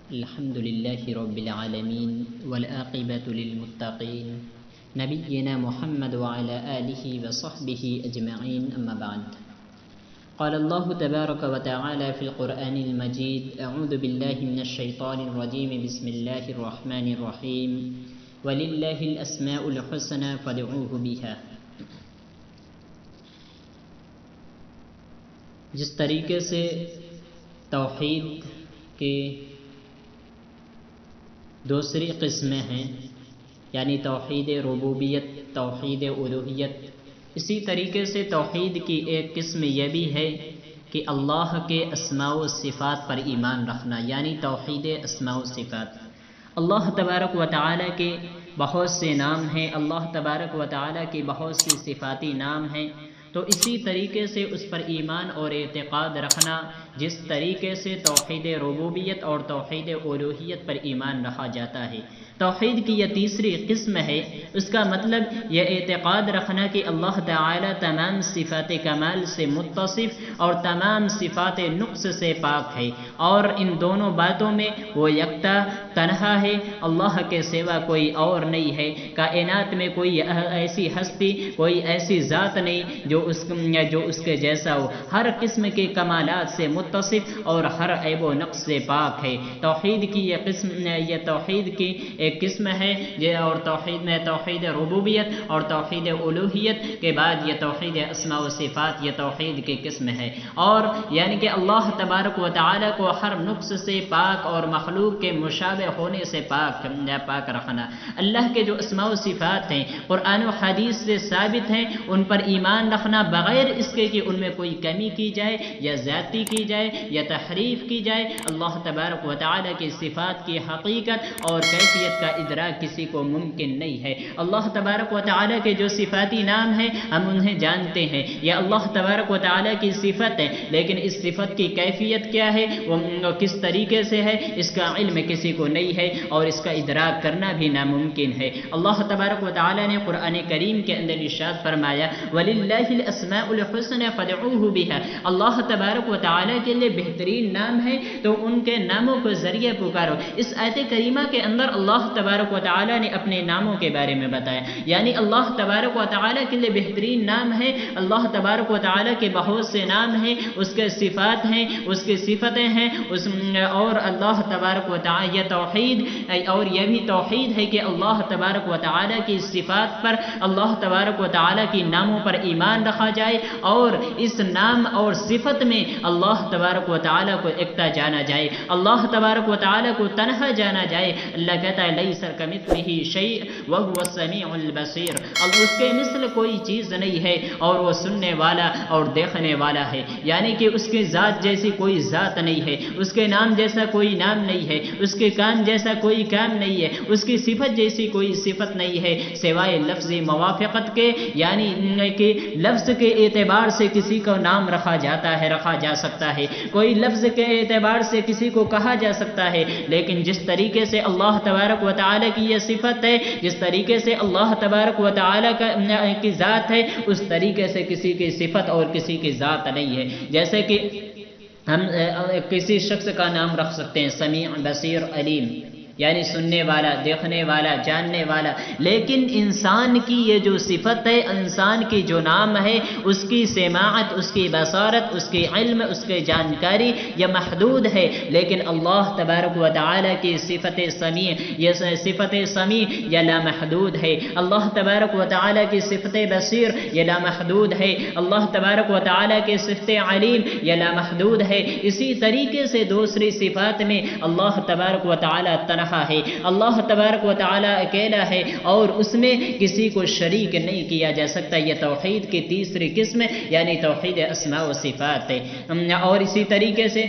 الحمد لله رب العالمين والعاقبة للمتقين نبينا محمد وعلى آله وصحبه أجمعين أما بعد قال الله تبارك وتعالى في القرآن المجيد أعوذ بالله من الشيطان الرجيم بسم الله الرحمن الرحيم ولله الأسماء الحسنى فادعوه بها. جس طریقے سے توحید کے دوسری قسمیں ہیں یعنی توحید ربوبیت، توحید الوہیت، اسی طریقے سے توحید کی ایک قسم یہ بھی ہے کہ اللہ کے اسماء و صفات پر ایمان رکھنا، یعنی توحید اسماء و صفات. اللہ تبارک و تعالیٰ کے بہت سے نام ہیں، اللہ تبارک و تعالیٰ کی بہت سی صفاتی نام ہیں، تو اسی طریقے سے اس پر ایمان اور اعتقاد رکھنا جس طریقے سے توحید ربوبیت اور توحید الوہیت پر ایمان رکھا جاتا ہے. توحید کی یہ تیسری قسم ہے، اس کا مطلب یہ اعتقاد رکھنا کہ اللہ تعالی تمام صفات کمال سے متصف اور تمام صفات نقص سے پاک ہے، اور ان دونوں باتوں میں وہ یکتا تنہا ہے، اللہ کے سوا کوئی اور نہیں ہے. کائنات میں کوئی ایسی ہستی، کوئی ایسی ذات نہیں جو اس کے جیسا ہو، ہر قسم کے کمالات سے متصف اور ہر عیب و نقص سے پاک ہے. توحید کی یہ توحید کی ایک قسم ہے، اور توحید میں توحید ربوبیت اور توحید الوہیت کے بعد یہ توحید اسماء و صفات یہ توحید کی قسم ہے. اور یعنی کہ اللہ تبارک و تعالی کو ہر نقص سے پاک اور مخلوق کے مشابہ ہونے سے پاک رکھنا. اللہ کے جو اسماء و صفات ہیں قرآن و حدیث سے ثابت ہیں، ان پر ایمان رکھنا بغیر اس کے کہ ان میں کوئی کمی کی جائے یا زیادتی کی جائے یا تحریف کی جائے. اللہ تبارک و تعالی کی صفات کی حقیقت اور کیفیت کا ادراک کسی کو ممکن نہیں ہے. اللہ تبارک و تعالی کے جو صفاتی نام ہیں ہم انہیں جانتے ہیں، یہ اللہ تبارک و تعالی کی صفت ہے، لیکن اس صفت کی کیفیت کیا ہے، وہ کس طریقے سے ہے، اس کا علم کسی کو نہیں ہے اور اس کا ادراک کرنا بھی ناممکن ہے. اللہ تبارک و تعالی نے قرآن کریم کے اندر ارشاد فرمایا وَلِلَّهِ الْأَسْمَاءُ الْحُسْنَى فَادْعُوهُ بِهَا. اللہ تبارک و تعالی کے لیے بہترین نام ہے تو ان کے ناموں کو ذریعے پکارو. اس آیت کریمہ کے اندر اللہ تبارک و تعالی نے اپنے ناموں کے بارے میں بتایا، یعنی اللہ تبارک و تعالی کے لیے بہترین نام ہے. اللہ تبارک و تعالی کے بہت سے نام ہیں، اس کے صفات ہیں، اس کی صفتیں ہیں، اور اللہ تبارک و تعالی یہ توحید اور یہ بھی توحید ہے کہ اللہ تبارک و تعالی کی صفات پر، اللہ تبارک و تعالی کی ناموں پر ایمان رکھا جائے اور اس نام اور صفت میں اللہ تبارک و تعالی کو یکتا جانا جائے، اللہ تبارک و تعالی کو تنہا جانا جائے. اللہ کہتا ہے لیس کمثلہ شیء وہو السمیع البصیر، اب اس کے مثل کوئی چیز نہیں ہے اور وہ سننے والا اور دیکھنے والا ہے. یعنی کہ اس کی ذات جیسی کوئی ذات نہیں ہے، اس کے نام جیسا کوئی نام نہیں ہے، اس کے کام جیسا کوئی کام نہیں ہے، اس کی صفت جیسی کوئی صفت نہیں ہے سوائے لفظی موافقت کے، یعنی کہ لفظ کے اعتبار سے کسی کو نام رکھا جا سکتا ہے، کوئی لفظ کے اعتبار سے کسی کو کہا جا سکتا ہے، لیکن جس طریقے سے اللہ تبارک و تعالی کی یہ صفت ہے، جس طریقے سے اللہ تبارک و تعالی کی ذات ہے، اس طریقے سے کسی کی صفت اور کسی کی ذات نہیں ہے. جیسے کہ ہم کسی شخص کا نام رکھ سکتے ہیں سمیع، بصیر، علیم، یعنی سننے والا، دیکھنے والا، جاننے والا، لیکن انسان کی یہ جو صفت ہے، انسان کی جو نام ہے، اس کی سماعت، اس کی بصارت، اس کی علم، اس کی جانکاری یہ محدود ہے. لیکن اللہ تبارک و تعالی کی صفت سمیع، یہ صفت سمیع یہ لامحدود ہے. اللہ تبارک و تعالی کی صفت بصیر یہ لامحدود ہے. اللہ تبارک و تعالی کی صفت علیم یہ لامحدود ہے. اسی طریقے سے دوسری صفات میں اللہ تبارک و تعالی تنہا ہے، اللہ تبارک و تعالی اکیلا ہے اور اس میں کسی کو شریک نہیں کیا جا سکتا. یہ توحید کی تیسری قسم یعنی توحید اسماء و صفات ہے. اور اسی طریقے سے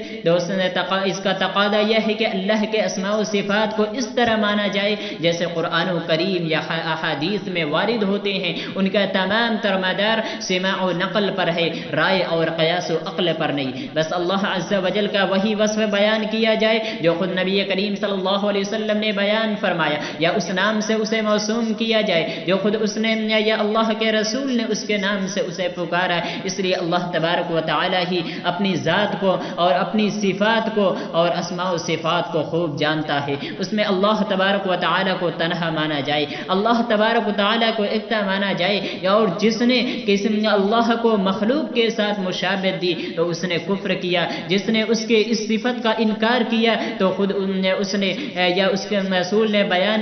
اس کا تقاضا یہ ہے کہ اللہ کے اسماء و صفات کو اس طرح مانا جائے جیسے قرآن کریم یا احادیث میں وارد ہوتے ہیں. ان کا تمام تر مدار سماع و نقل پر ہے، رائے اور قیاس و عقل پر نہیں. بس اللہ عز و جل کا وہی وصف بیان کیا جائے جو خود نبی کریم صلی اللہ علیہ وسلم نے بیان فرمایا، یا اس نام سے اسے موسوم کیا جائے جو خود اس نے یا اللہ کے رسول نے اس کے نام سے اسے پکارا۔ اس لیے اللہ تبارک و تعالی ہی اپنی ذات کو اور اپنی صفات کو اور اسماء و صفات کو خوب جانتا ہے۔ اس میں اللہ تبارک و تعالی کو تنہا مانا جائے، اللہ تبارک و تعالی کو یکتا مانا جائے، اور جس نے اللہ کو مخلوق کے ساتھ مشابہت دی تو اس نے کفر کیا، جس نے اس کے اس صفت کا انکار کیا تو خود اس نے یا اس کے رسول نے بیان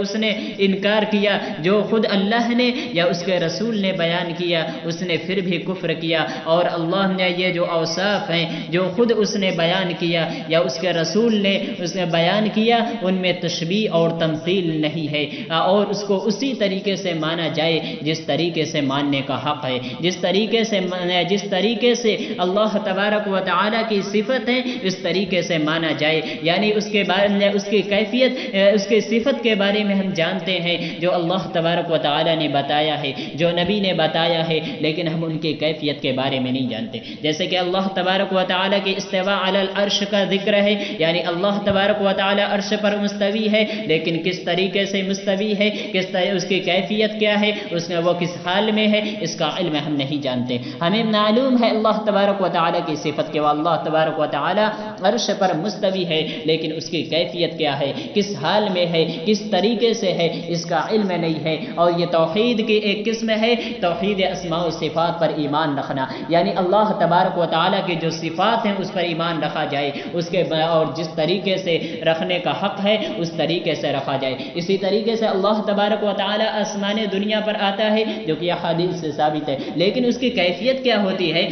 اس نے انکار کیا، جو خود اللہ نے یا اس کے رسول نے بیان کیا اس نے پھر بھی کفر کیا۔ اور اللہ نے یہ جو اوصاف ہیں جو خود اس نے بیان کیا یا اس کے رسول نے اس نے بیان کیا ان میں تشبیہ اور تمثیل نہیں ہے، اور اس کو اسی طریقے سے مانا جائے جس طریقے سے ماننے کا حق ہے، جس طریقے سے اللہ تبارک و تعالی کی صفت ہے اس طریقے سے مانا جائے، یعنی اس کے بارے میں اس کی کیفیت اس کی صفت کے بارے میں ہم جانتے ہیں جو اللہ تبارک و تعالی نے بتایا ہے، جو نبی نے بتایا ہے، لیکن ہم ان کی کیفیت کے بارے میں نہیں جانتے۔ جیسے کہ اللہ تبارک و تعالی کے استواء علی العرش کا ذکر ہے، یعنی اللہ تبارک و تعالی عرش پر مستوی ہے، لیکن کس طریقے سے مستوی ہے، اس کی کیفیت کیا ہے، وہ کس حال میں ہے، اس کا علم ہم نہیں جانتے۔ ہمیں معلوم ہے اللہ تبارک و تعالی کی صفت کہ وہ اللہ تبارک و تعالی عرش پر مستوی ہے، لیکن اس کی کیفیت کیا ہے، کس حال میں ہے، کس طریقے سے ہے، اس کا علم نہیں ہے۔ اور یہ توحید کی ایک قسم ہے، توحید اسماء و صفات پر ایمان رکھنا، یعنی اللہ تبارک و تعالی کی جو صفات ہیں اس پر ایمان رکھا جائے، اس کے اور جس طریقے سے رکھنے کا حق ہے اس طریقے سے رکھا جائے۔ اسی طریقے سے اللہ تبارک و تعالی آسمان دنیا پر آتا ہے جو کہ احادیث سے ثابت ہے، لیکن اس کی کیفیت کیا ہوتی ہے،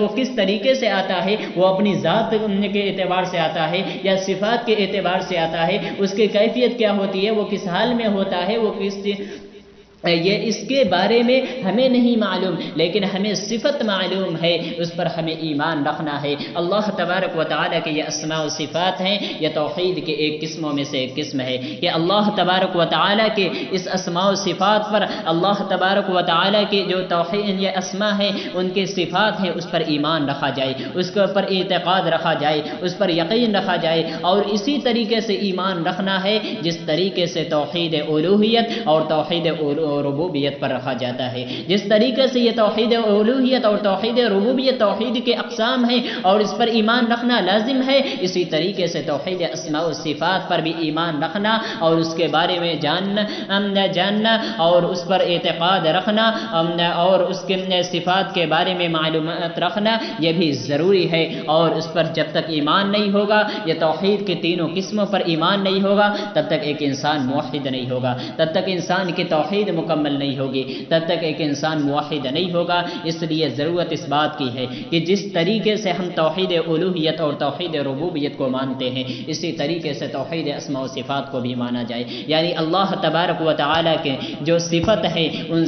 وہ کس طریقے سے آتا ہے، وہ اپنی ذات کے اعتبار سے آتا ہے یا صفات کے اعتبار سے آتا ہے، اس کی کیفیت کیا ہوتی ہے، وہ کس حال میں ہوتا ہے، وہ کس یہ اس کے بارے میں ہمیں نہیں معلوم، لیکن ہمیں صفت معلوم ہے، اس پر ہمیں ایمان رکھنا ہے۔ اللہ تبارک و تعالیٰ کے یہ اسماء و صفات ہیں، یہ توحید کے ایک قسموں میں سے ایک قسم ہے کہ اللہ تبارک و تعالیٰ کے اس اسماء و صفات پر اللہ تبارک و تعالیٰ کے جو توحید یہ اسماء ہیں ان کے صفات ہیں اس پر ایمان رکھا جائے، اس کے اوپر اعتقاد رکھا جائے، اس پر یقین رکھا جائے، اور اسی طریقے سے ایمان رکھنا ہے جس طریقے سے توحید الوہیت اور توحید ربوبیت پر رکھا جاتا ہے۔ جس طریقے سے یہ توحید الوہیت اور توحید ربوبیت توحید کے اقسام ہیں اور اس پر ایمان رکھنا لازم ہے، اسی طریقے سے توحید اسماء و صفات پر بھی ایمان رکھنا اور اس کے بارے میں جاننا اور اس پر اعتقاد رکھنا اور اس کے صفات کے بارے میں معلومات رکھنا یہ بھی ضروری ہے، اور اس پر جب تک ایمان نہیں ہوگا، یہ توحید کے تینوں قسموں پر ایمان نہیں ہوگا، تب تک ایک انسان موحد نہیں ہوگا، تب تک انسان کی توحید مکمل نہیں ہوگی، تب تک ایک انسان موحد نہیں ہوگا۔ اس لیے ضرورت اس بات کی ہے کہ جس طریقے سے ہم توحید الوہیت اور توحید ربوبیت کو مانتے ہیں اسی طریقے سے توحید اسماء و صفات کو بھی مانا جائے، یعنی اللہ تبارک و تعالیٰ کے جو صفت ہے ان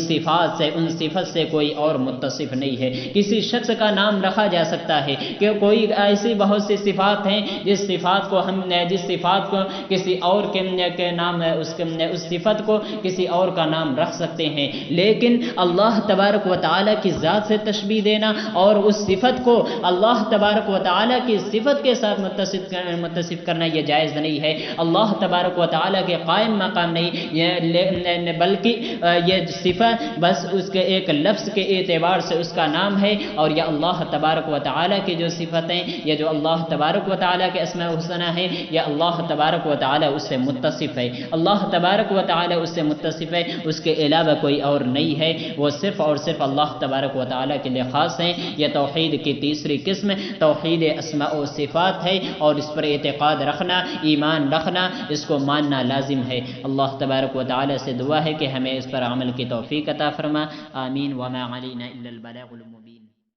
صفت سے کوئی اور متصف نہیں ہے۔ کسی شخص کا نام رکھا جا سکتا ہے کہ کوئی ایسی بہت سی صفات ہیں جس صفات کو کسی اور کے نام اس صفت کو کسی اور کا نام رکھ سکتے ہیں، لیکن اللہ تبارک و تعالیٰ کی ذات سے تشبیہ دینا اور اس صفت کو اللہ تبارک و تعالیٰ کی صفت کے ساتھ متصف کرنا یہ جائز نہیں ہے۔ اللہ تبارک و تعالیٰ کے قائم مقام نہیں، بلکہ یہ صفت بس اس کے ایک لفظ کے اعتبار سے اس کا نام ہے، اور یہ اللہ تبارک و تعالیٰ کی جو صفتیں یہ جو اللہ تبارک و تعالیٰ کے اسماء الحسنی ہیں یہ اللہ تبارک و تعالیٰ اس سے متصف ہے، اللہ تبارک و تعالیٰ اس سے متصف ہے، اس کے علاوہ کوئی اور نہیں ہے، وہ صرف اور صرف اللہ تبارک و تعالیٰ کے لیے خاص ہیں۔ یہ توحید کی تیسری قسم توحید اسماء و صفات ہے، اور اس پر اعتقاد رکھنا، ایمان رکھنا، اس کو ماننا لازم ہے۔ اللہ تبارک و تعالیٰ سے دعا ہے کہ ہمیں اس پر عمل کی توفیق عطا فرما، آمین۔ وما علینا الا البلاغ المبین۔